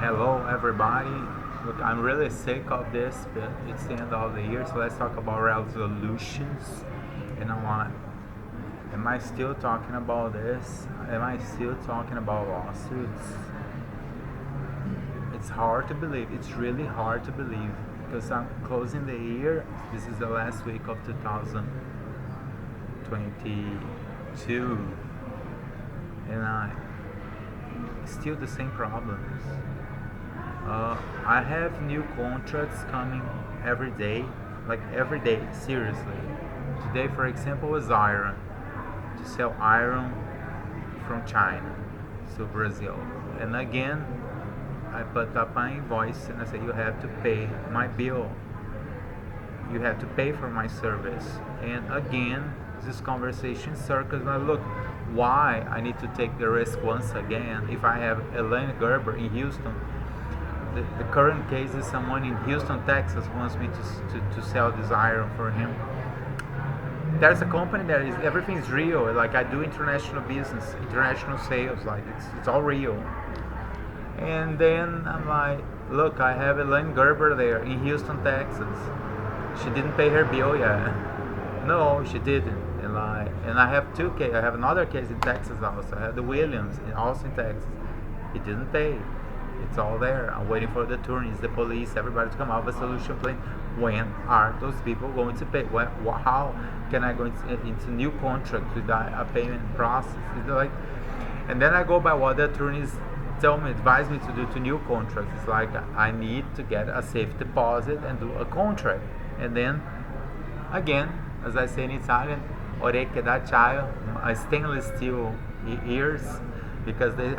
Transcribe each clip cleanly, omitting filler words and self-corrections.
Hello, everybody. Look, I'm really sick of this, but it's the end of the year, so let's talk about resolutions. And I'm like, am I still talking about this? Am I still talking about lawsuits? It's hard to believe. It's really hard to believe because I'm closing the year. This is the last week of 2022, and I still the same problems. I have new contracts coming every day, like every day, seriously. Today, for example, was iron, to sell iron from China to Brazil. And again, I put up my invoice and I say, you have to pay my bill. You have to pay for my service. And again, this conversation circles. Now, look, why I need to take the risk once again if I have Elaine Gerber in Houston. The current case is someone in Houston, Texas wants me to sell this iron for him. There's a company that is everything's real. Like I do international business, international sales. Like it's all real. And then I'm like, look, I have Elaine Gerber there in Houston, Texas. She didn't pay her bill yet. No, she didn't. And I have two cases. I have another case in Texas also. I have the Williams, also in Texas. He didn't pay. It's all there. I'm waiting for the attorneys, the police, everybody to come up with a solution plan. When are those people going to pay? How can I go into new contract with a payment process? It's like, and then I go by what the attorneys advise me to do to new contracts. It's like I need to get a safe deposit and do a contract. And then, again, as I say in Italian, orecchie d'acciaio, stainless steel ears, because then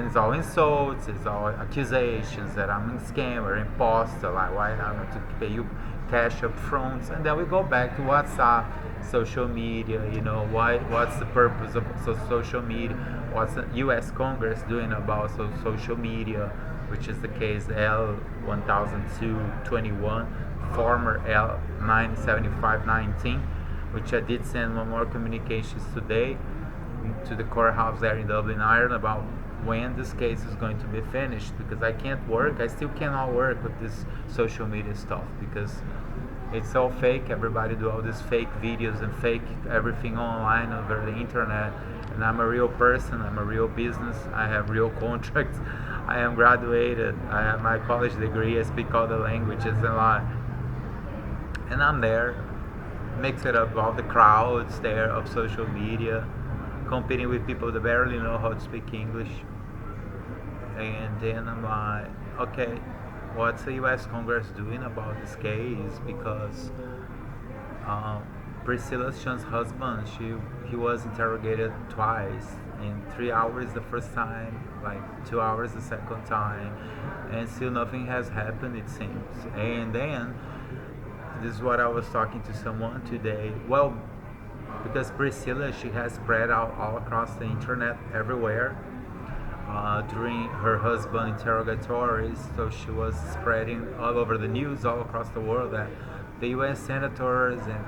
it's all insults, it's all accusations that I'm a scammer, imposter, like why I'm going to pay you cash up front, and then we go back to WhatsApp, social media, what's the purpose of social media, what's the US Congress doing about social media, which is the case L1002-21, former L975-19, which I did send one more communications today to the courthouse there in Dublin, Ireland, about when this case is going to be finished, because I still cannot work with this social media stuff because it's all fake. Everybody do all these fake videos and fake everything online over the internet, and I'm a real person, I'm a real business, I have real contracts, I am graduated, I have my college degree, I speak all the languages and I'm there, mix it up with all the crowds there of social media, competing with people that barely know how to speak English. And then I'm like, okay, what's the US Congress doing about this case? Because Priscilla Chan's husband, he was interrogated twice, in 3 hours the first time, like 2 hours the second time, and still nothing has happened, it seems. And then this is what I was talking to someone today. Well, because Priscilla, she has spread out all across the internet everywhere during her husband interrogatories, so she was spreading all over the news all across the world that the US senators and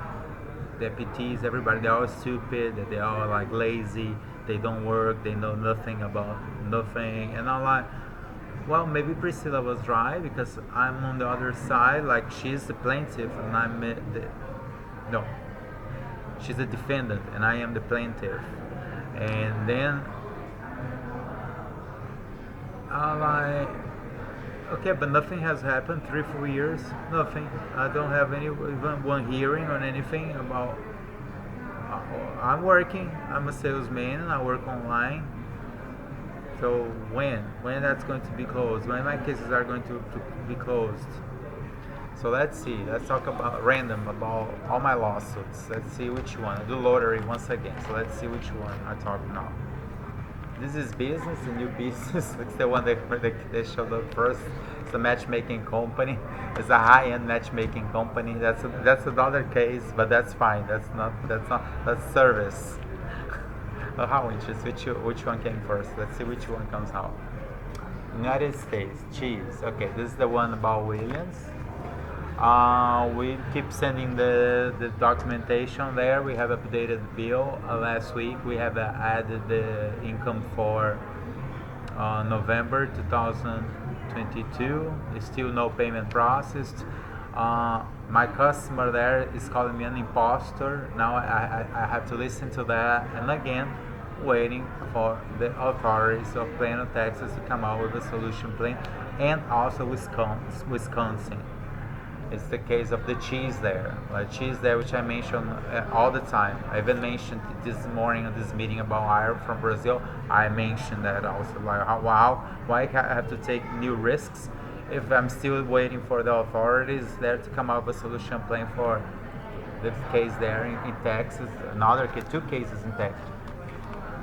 deputies, everybody, they're all stupid, that they're all like lazy, they don't work, they know nothing about nothing. And I'm like, well, maybe Priscilla was right, because I'm on the other side, like she's the plaintiff and no, she's a defendant and I am the plaintiff. And then I'm like, okay, but nothing has happened, 3-4 years, nothing. I don't have even one hearing on anything about. I'm working, I'm a salesman, I work online. So when that's going to be closed, when my cases are going to be closed. So let's see, let's talk about all my lawsuits. Let's see which one. I do lottery once again, so let's see which one I talk now. This is business, a new business. It's the one that they showed up first. It's a matchmaking company. It's a high-end matchmaking company. That's another case, but that's fine. That's service. Oh, how interesting. Which one came first? Let's see which one comes out. United States, cheese. Okay, this is the one about Williams. We keep sending the documentation there. We have updated the bill last week. We have added the income for November 2022. Still no payment processed. My customer there is calling me an imposter. Now I have to listen to that, and again waiting for the authorities of Plano, Texas to come out with a solution plan, and also Wisconsin. It's the case of the cheese there. Cheese there, which I mention all the time. I even mentioned this morning in this meeting about iron from Brazil. I mentioned that also. Like, why I have to take new risks if I'm still waiting for the authorities there to come up with a solution plan for the case there in Texas. Another case, 2 cases in Texas.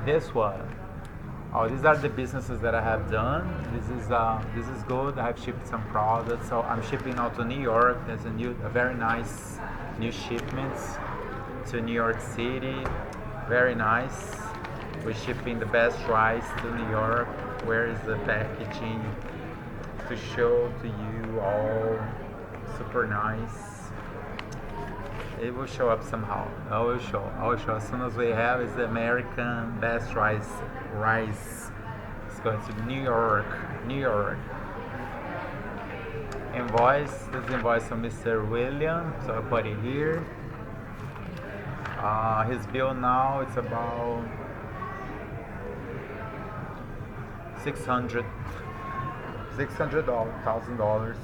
This one. Oh, these are the businesses that I have done. This is good. I have shipped some products. So I'm shipping out to New York. There's a very nice new shipments to New York City. Very nice. We're shipping the best rice to New York. Where is the packaging to show to you all? Super nice. It will show up somehow. I will show. As soon as we have is the American best rice. It's going to New York. Invoice. This is invoice from Mr. William. So I put it here. His bill now it's about $600,000.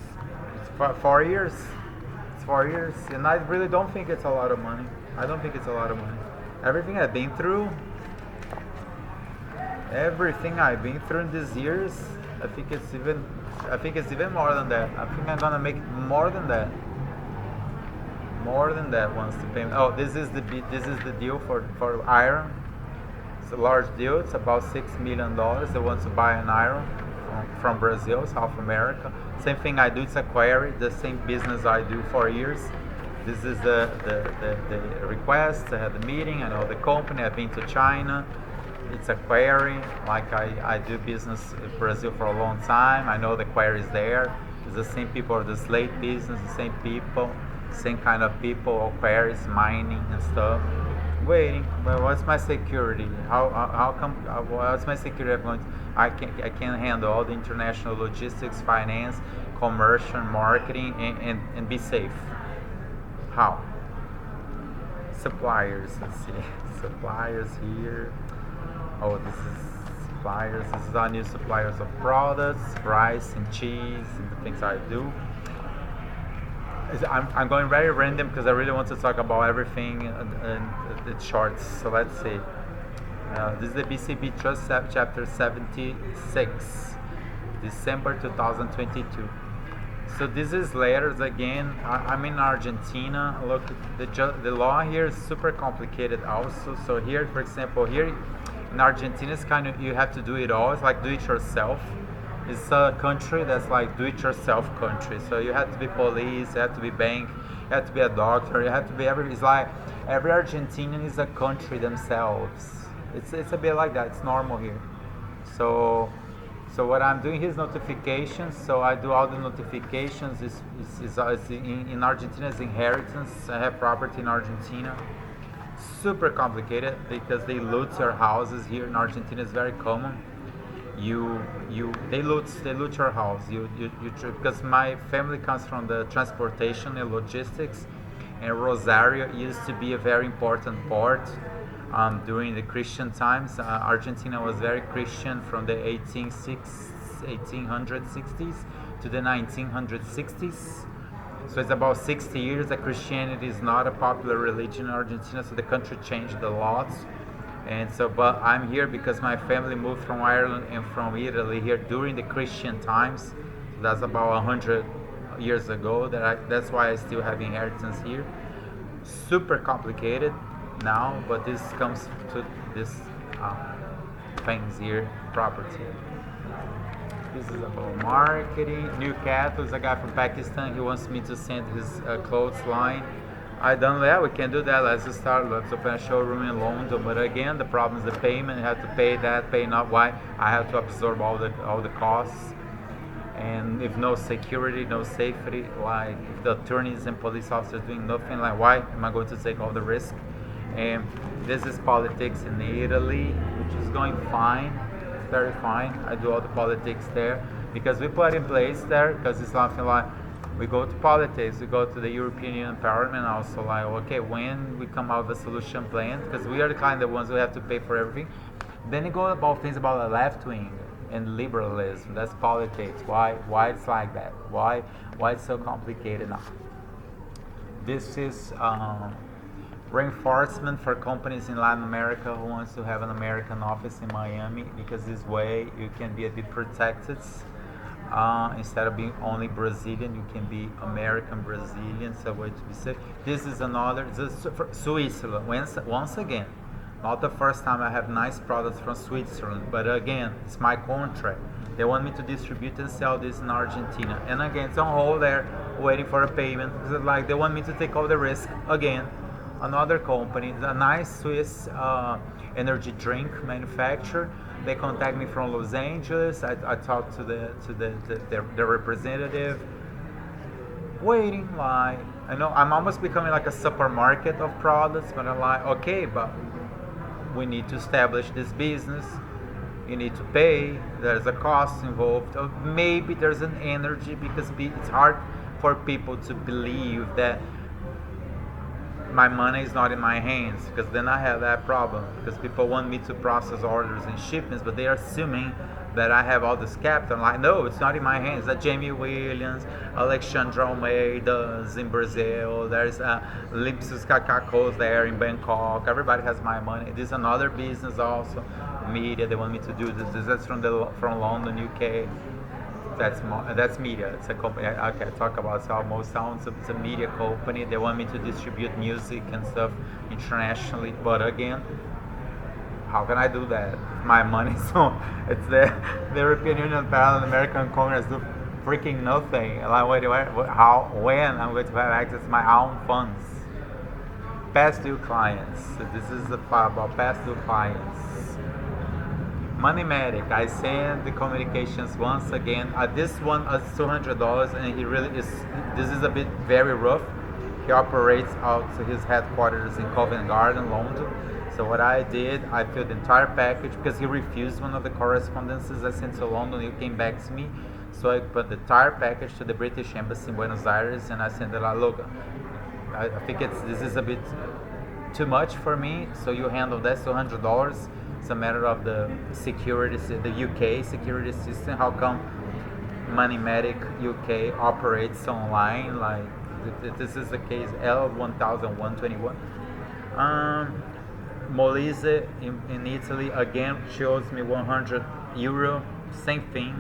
It's for 4 years. 4 years, and I really don't think it's a lot of money. Everything I've been through in these years, I think it's even more than that. I think I'm gonna make more than that once the payment. Oh, this is the deal for iron. It's a large deal. It's about $6 million. They want to buy an iron from Brazil, South America. Same thing I do, it's a query, the same business I do for years. This is the request. I had the meeting, I know the company, I've been to China. It's a query, like I do business in Brazil for a long time. I know the queries there. It's the same people, the slate business, the same people, same kind of people, all queries, mining and stuff. Waiting, well, what's my security? How come? What's my security? I can handle all the international logistics, finance, commercial, marketing, and be safe. How? Suppliers. Let's see. Suppliers here. Oh, this is suppliers. This is our new suppliers of products, rice and cheese, and the things I do. I'm going very random because I really want to talk about everything in shorts. So let's see. This is the BCB Trust Chapter 76, December 2022. So this is letters again. I'm in Argentina. Look, the law here is super complicated also. So here, for example, here in Argentina, it's kind of, you have to do it all. It's like do it yourself. It's a country that's like do-it-yourself country. So you have to be police, you have to be bank, you have to be a doctor, you have to be it's like every Argentinian is a country themselves. It's a bit like that. It's normal here. So what I'm doing here is notifications. So I do all the notifications. In Argentina is inheritance. I have property in Argentina. Super complicated because they loot your houses here in Argentina. It's very common. They loot your house. Because my family comes from the transportation and logistics, and Rosario used to be a very important port during the Christian times. Argentina was very Christian from the 1860s to the 1960s. So it's about 60 years that Christianity is not a popular religion in Argentina. So the country changed a lot. And so, but I'm here because my family moved from Ireland and from Italy here during the Christian times. That's about 100 years ago. That's why I still have inheritance here. Super complicated now, but this comes to this things here, property. This is about marketing. New Cat is a guy from Pakistan. He wants me to send his clothes line. I done that. We can do that. Let's start. Let's open a showroom in London. But again, the problem is the payment. You have to pay that, pay not. Why? I have to absorb all the costs. And if no security, no safety, like if the attorneys and police officers doing nothing, like why am I going to take all the risk? And this is politics in Italy, which is going fine. very fine. I do all the politics there because we put in place there because it's something like we go to politics, we go to the European Union Parliament also like, okay, when we come out with a solution plan, because we are the kind of ones who have to pay for everything. Then you go about things about the left wing and liberalism. That's politics. Why it's like that? Why it's so complicated now? This is reinforcement for companies in Latin America who wants to have an American office in Miami, because this way you can be a bit protected. Instead of being only Brazilian, you can be American Brazilian. So what we say, this is another. This is for Switzerland. Once again, not the first time I have nice products from Switzerland, but again, it's my contract. They want me to distribute and sell this in Argentina, and again, it's on hold there, waiting for a payment. It's like they want me to take all the risk again. Another company, a nice Swiss energy drink manufacturer. They contact me from Los Angeles. I talked to the representative. Waiting, like, I know I'm almost becoming like a supermarket of products, but I'm like, okay, but we need to establish this business. You need to pay. There's a cost involved. Maybe there's an energy, because it's hard for people to believe that my money is not in my hands, because then I have that problem, because people want me to process orders and shipments, but they are assuming that I have all this capital. I'm like, no, it's not in my hands. That Jamie Williams, Alexandra Almeida's in Brazil, there's Lipsus Kakakos there in Bangkok. Everybody has my money. This is another business also, media. They want me to do this. That's from London, UK. That's media. It's a company. Okay, talk about it. Almost sounds it's a media company. They want me to distribute music and stuff internationally, but again, how can I do that? My money, so it's the European Union, Parliament, American Congress do freaking nothing. Like, how, when I'm going to have access to my own funds? Past due clients. So this is about past due clients. Moneymatic, I send the communications once again. This one is $200, and he really is. This is a bit very rough. He operates out to his headquarters in Covent Garden, London. So what I did, I filled the entire package, because he refused one of the correspondences I sent to London. He came back to me, so I put the entire package to the British Embassy in Buenos Aires, and I sent it like, look, I think this is a bit too much for me, so you handle that, $200. It's a matter of the security, the UK security system. How come Moneymatic UK operates online? Like, this is the case, L1121. Molise in Italy again shows me €100. Same thing.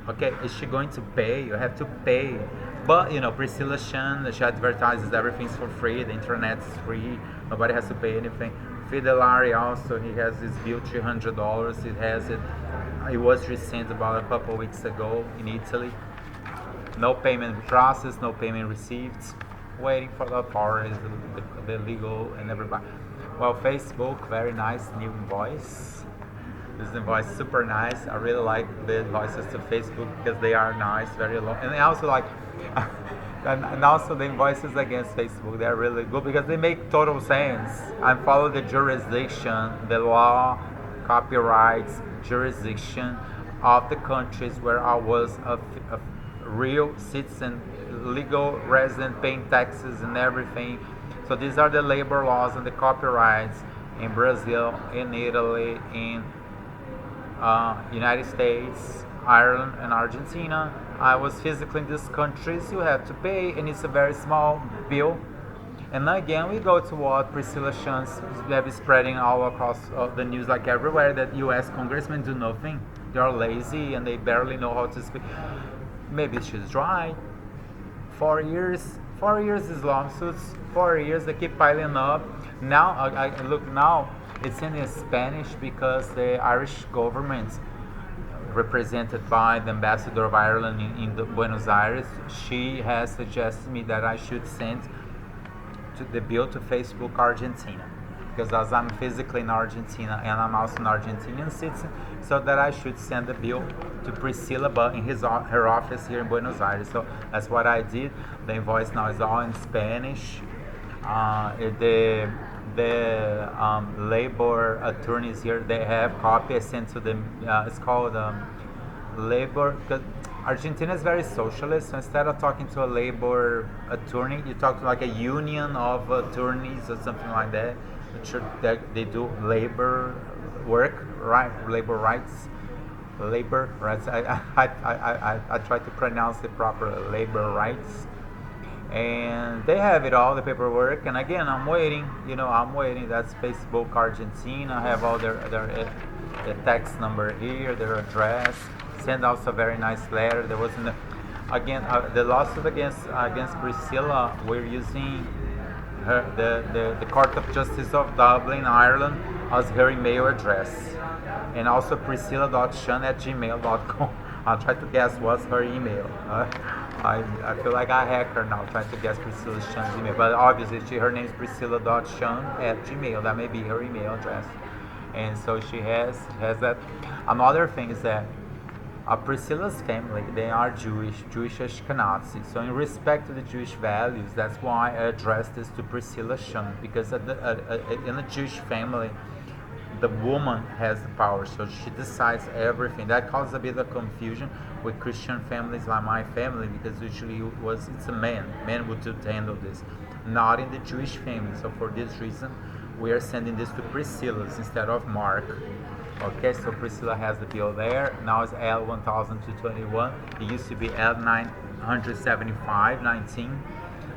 Okay, is she going to pay? You have to pay. But Priscilla Shan, she advertises everything's for free. The internet's free. Nobody has to pay anything. Fidelari also, he has his bill $300. It was resent about a couple weeks ago in Italy. No payment process, no payment received. Waiting for the authorities, the legal and everybody. Well, Facebook, very nice new invoice. This invoice is super nice. I really like the invoices to Facebook because they are nice, very long. And I also like, and also the invoices against Facebook, they're really good because they make total sense. I follow the jurisdiction, the law, copyrights, jurisdiction of the countries where I was a real citizen, legal resident, paying taxes and everything. So these are the labor laws and the copyrights in Brazil, in Italy, in United States, Ireland, and Argentina. I was physically in these countries. You have to pay, and it's a very small bill. And again, we go to what Priscilla Shantz is spreading all across the news, like everywhere, that U.S. congressmen do nothing. They're lazy and they barely know how to speak. Maybe she's right. 4 years is lawsuits. 4 years, they keep piling up. Now, I look now, it's in Spanish because the Irish government, represented by the ambassador of Ireland in Buenos Aires, she has suggested me that I should send the bill to Facebook Argentina, because as I'm physically in Argentina and I'm also an Argentinian citizen, so that I should send the bill to Priscilla, but in her office here in Buenos Aires. So that's what I did. The invoice now is all in Spanish. the labor attorneys here, they have copies sent to them. It's called labor. Cause Argentina is very socialist, so instead of talking to a labor attorney, you talk to like a union of attorneys or something like that. They do labor work, right? Labor rights. Labor rights. I try to pronounce it proper. Labor rights, and they have it all, the paperwork. And again, I'm waiting. I'm waiting. That's Facebook Argentina. I have all the tax number here, their address. Send also a very nice letter. There wasn't again the lawsuit against Priscilla. We're using the Court of Justice of Dublin, Ireland, as her email address, and also priscilla.shun@gmail.com. I'll try to guess what's her email. I feel like a hacker now trying to guess Priscilla Shun's email, but obviously her name is priscilla.shun@gmail. That may be her email address, and so she has that. Another thing is that Priscilla's family, they are Jewish Ashkenazi. So in respect to the Jewish values, that's why I addressed this to Priscilla Shun, because in a Jewish family, the woman has the power, so she decides everything. That causes a bit of confusion with Christian families like my family, because usually it's a man would handle this, not in the Jewish family. So for this reason, we are sending this to Priscilla's instead of Mark. Okay, so Priscilla has the bill there. Now it's L1221. It used to be L975.19.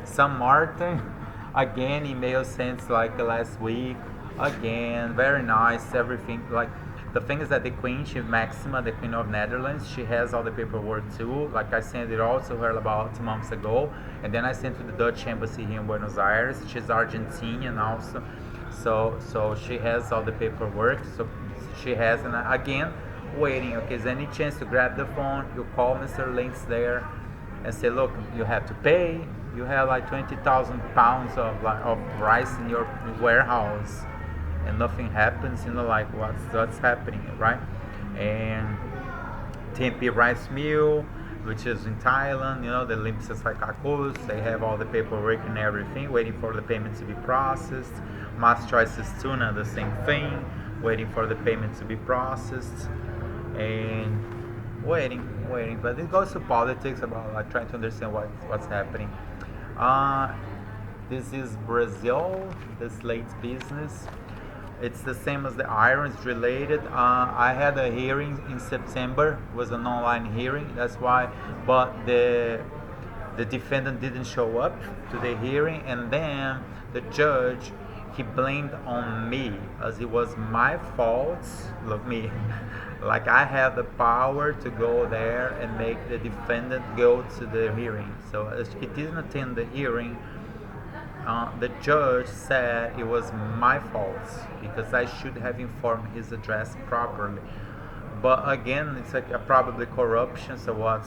Sint Marteen, again, email sent like last week. Again, very nice, everything. Like, the thing is that the Queen, Maxima, the Queen of Netherlands, she has all the paperwork too. Like, I sent it all to her about 2 months ago. And then I sent to the Dutch embassy here in Buenos Aires. She's Argentinian also. So she has all the paperwork. So she has, and again, waiting. Okay, is there any chance to grab the phone? You call Mr. Links there and say, look, you have to pay. You have like 20,000 pounds of rice in your warehouse, and nothing happens. Like what's happening, right? And Tempe rice mill, which is in Thailand, the Limpsas like Caceres, they have all the paperwork and everything, waiting for the payment to be processed. Mass Choices Tuna, the same thing, waiting for the payment to be processed, and waiting. But it goes to politics about like trying to understand what's happening. This is Brazil, the slate business. It's the same as the iron, it's related. I had a hearing in September, it was an online hearing, that's why, but the defendant didn't show up to the hearing, and then the judge, he blamed on me as it was my fault. Look, me, like I have the power to go there and make the defendant go to the hearing. So as he didn't attend the hearing, the judge said it was my fault because I should have informed his address properly. But again, it's like probably corruption. So what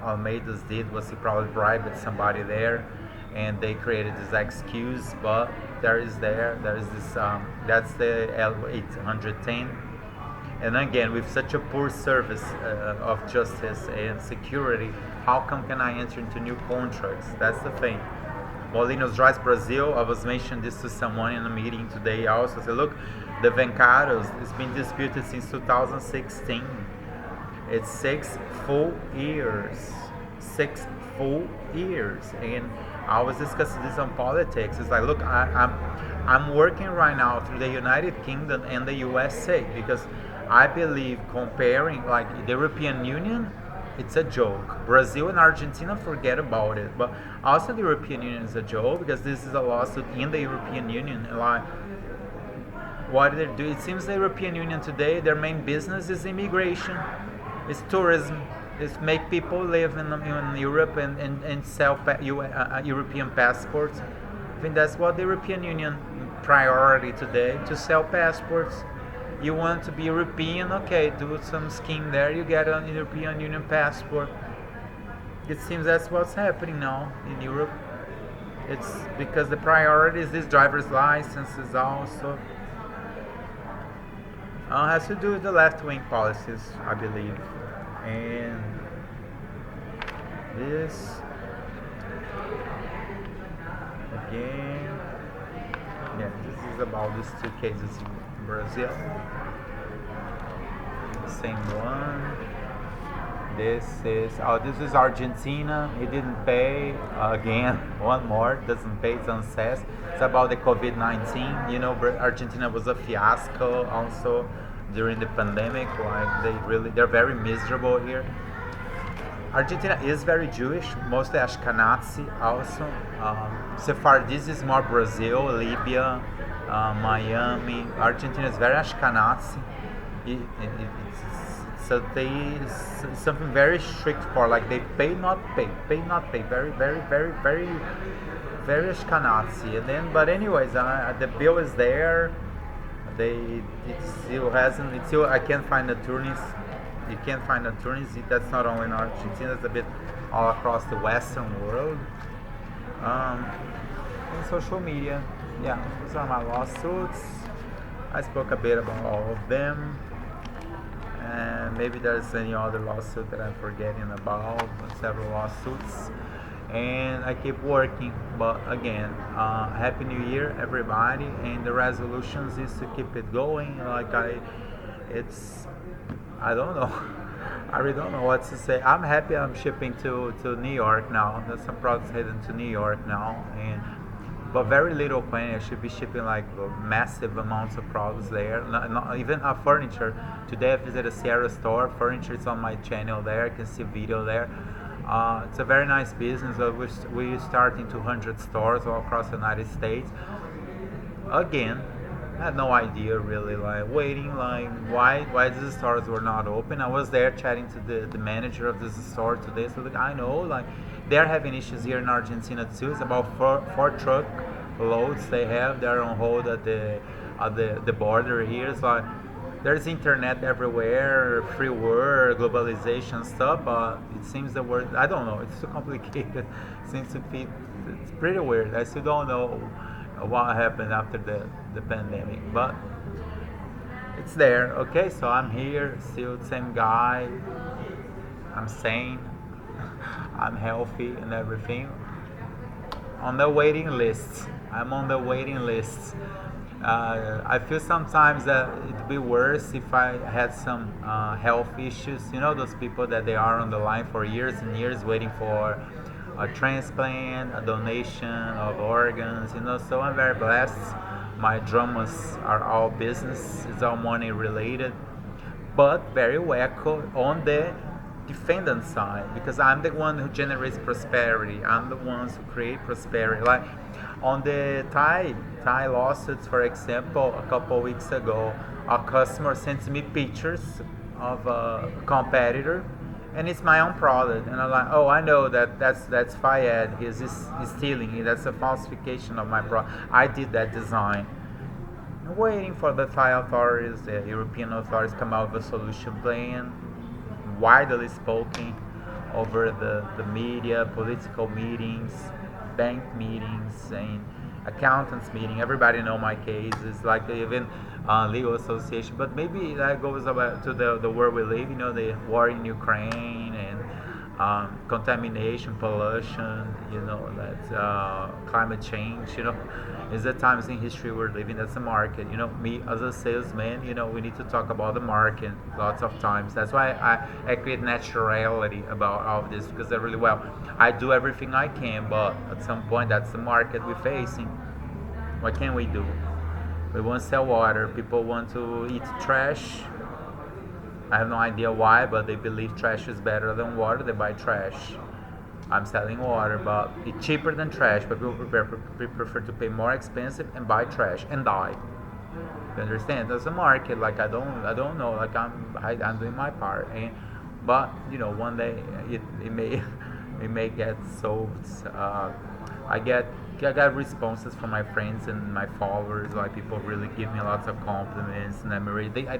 Almeida's did was he probably bribed somebody there, and they created this excuse. But there is this that's the L810. And again, with such a poor service of justice and security, how come can I enter into new contracts? That's the thing. Molinos Drives Brazil, I was mentioning this to someone in a meeting today. I also said, look, the Vencaros, it's been disputed since 2016. It's 6 full years. 6 full years. And I was discussing this on politics. It's like, look, I'm working right now through the United Kingdom and the USA, because I believe comparing like the European Union, it's a joke. Brazil and Argentina, forget about it. But also the European Union is a joke, because this is a lawsuit in the European Union. Like, what do they do? It seems the European Union today, their main business is immigration, it's tourism, it's make people live in Europe and sell European passports. I think that's what the European Union priority today, to sell passports. You want to be European, okay, do some scheme there, you get a European Union passport. It seems that's what's happening now in Europe. It's because the priority is this driver's licenses also. Has to do with the left-wing policies, I believe. And this, again, yeah. is about these two cases in Brazil. Same one. This is Argentina. He didn't pay again. One more doesn't pay. It's unsays. It's about the COVID-19. You know, Argentina was a fiasco also during the pandemic. Like they're very miserable here. Argentina is very Jewish, mostly Ashkenazi also. Sephardis is more Brazil, Libya, Miami. Argentina is very Ashkenazi. So it's something very strict for, like they pay not pay, very very Ashkenazi. And then, but anyways, the bill is there. It still hasn't. It still I can't find attorneys. You can't find attorneys. That's not only in Argentina. It's a bit all across the Western world. In social media, yeah, these are my lawsuits. I spoke a bit about all of them. And maybe there's any other lawsuit that I'm forgetting about, several lawsuits. And I keep working, but again, Happy New Year, everybody. And the resolutions is to keep it going. I don't know. I really don't know what to say. I'm happy I'm shipping to New York now. There's some products heading to New York now, but very little quantity. I should be shipping like massive amounts of products there. Not even furniture. Today I visited a Sierra store. Furniture is on my channel there. I can see video there. It's a very nice business. We're starting 200 stores all across the United States. Again, I had no idea really, like waiting, like why these stores were not open. I was there chatting to the manager of this store today, so like, I know like they're having issues here in Argentina too. It's about four truck loads they have. They're on hold at the border here. It's like there's internet everywhere, free world, globalization stuff, but it seems the word, I don't know, it's too complicated. It seems to be, it's pretty weird. I still don't know what happened after the pandemic, but it's there. Okay, so I'm here, still the same guy. I'm sane, I'm healthy and everything. On the waiting list. I'm on the waiting list. I feel sometimes that it'd be worse if I had some health issues. You know, those people that they are on the line for years and years waiting for a transplant, a donation of organs. You know, so I'm very blessed. My dramas are all business. It's all money related, but very wacko on the defendant side, because I'm the one who generates prosperity. I'm the ones who create prosperity. Like on the Thai lawsuits, for example, a couple weeks ago, a customer sent me pictures of a competitor, and it's my own product, and I'm like, oh, I know that's Fayed. He's stealing. That's a falsification of my product. I did that design. I'm waiting for the Thai authorities, the European authorities, come out with a solution plan, widely spoken over the media, political meetings, bank meetings, and accountants meeting. Everybody know my cases, like even legal association. But maybe that goes about to the world we live. You know, the war in Ukraine and contamination, pollution. You know, that climate change. You know, is the times in history we're living. That's the market. You know, me as a salesman, you know, we need to talk about the market lots of times. That's why I create naturality about all of this, because I do everything I can, but at some point that's the market we're facing. What can we do? We want to sell water. People want to eat trash. I have no idea why, but they believe trash is better than water. They buy trash. I'm selling water, but it's cheaper than trash. But people prefer to pay more expensive and buy trash and die. You understand? That's a market. Like I don't know. Like I'm doing my part. But you know, one day it may get solved. I got responses from my friends and my followers. Like people really give me lots of compliments, and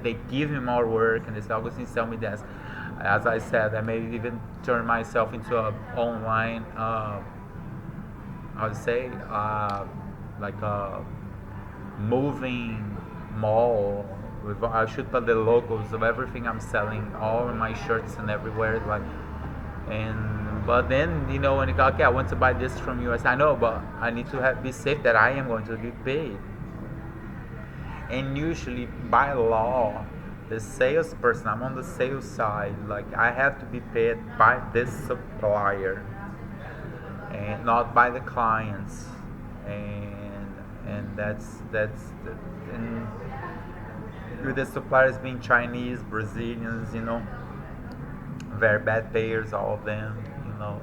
they give me more work, and they say, Augustin, tell me this. As I said, I may even turn myself into an online, I would say, like a moving mall. I should put the logos of everything I'm selling, all of my shirts and everywhere, like. But then, you know, when you go, okay, I want to buy this from US, I know, but I need to be safe that I am going to get paid. And usually by law, the salesperson, I'm on the sales side, like I have to be paid by this supplier and not by the clients. And and with the suppliers being Chinese, Brazilians, very bad payers, all of them,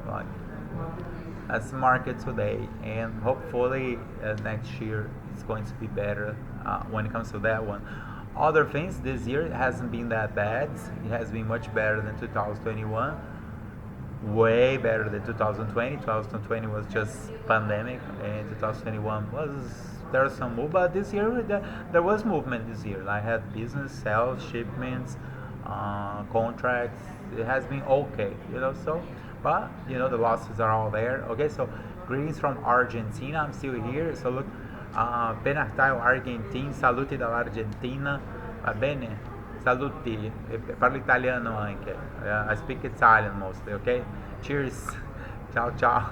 like that's the market today. And hopefully next year it's going to be better when it comes to that one. Other things this year it hasn't been that bad. It has been much better than 2021, way better than 2020. 2020 was just pandemic, and 2021 was, there was some move, but this year there was movement this year. I had business, sales, shipments, contracts. It has been okay, so, but the losses are all there. Okay, so greetings from Argentina. I'm still here. So look, Benartaio Argentin, saluti dall'Argentina, va bene? Saluti, parlo italiano anche. I speak Italian mostly, okay? Cheers. Ciao ciao.